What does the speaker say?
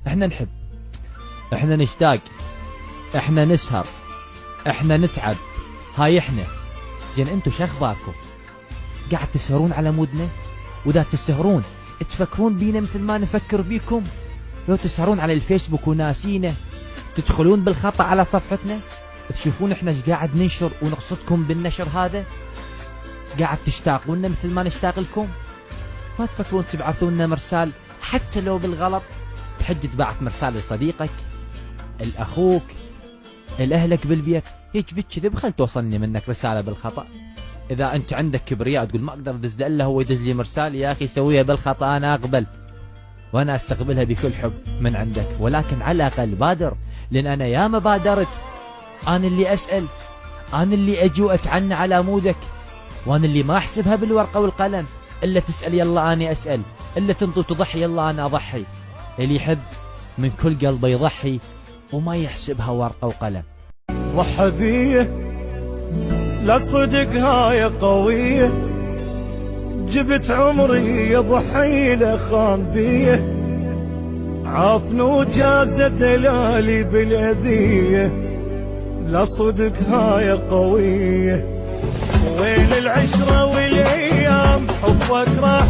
احنا نحب، احنا نشتاق، احنا نسهر، احنا نتعب، هاي احنا. زين انتو شخباركم؟ قاعد تسهرون على مودنا؟ واذا تسهرون تفكرون بينا مثل ما نفكر بيكم؟ لو تسهرون على الفيسبوك وناسينا، تدخلون بالخطأ على صفحتنا، تشوفون احنا ايش قاعد ننشر ونقصدكم بالنشر هذا؟ قاعد تشتاقونا مثل ما نشتاق لكم؟ ما تفكرون تبعثون لنا مرسال حتى لو بالغلط؟ تحج تبعث مرسال لصديقك، الاخوك، الاهلك بالبيت، هيك بالكذب خل توصلني منك رساله بالخطا. اذا انت عندك كبرياء تقول ما اقدر ادز له الا هو يدز لي مرسال، يا اخي سويها بالخطا، انا اقبل وانا استقبلها بكل حب من عندك، ولكن على الاقل بادر، لان انا ياما بادرت. انا اللي اسال، انا اللي اجي واتعنى على مودك، وانا اللي ما احسبها بالورقه والقلم، الا تسال يلا اني اسال، الا تنطي وتضحي يلا انا اضحي. اللي يحب من كل قلبه يضحي وما يحسبها ورقه وقلم. ضحى بيه لا صدق هاي قويه، جبت عمري يضحي له خان بيه، عافن وجازت لالي بالاذيه، لا صدق هاي قويه. وين العشره والايام حبك راح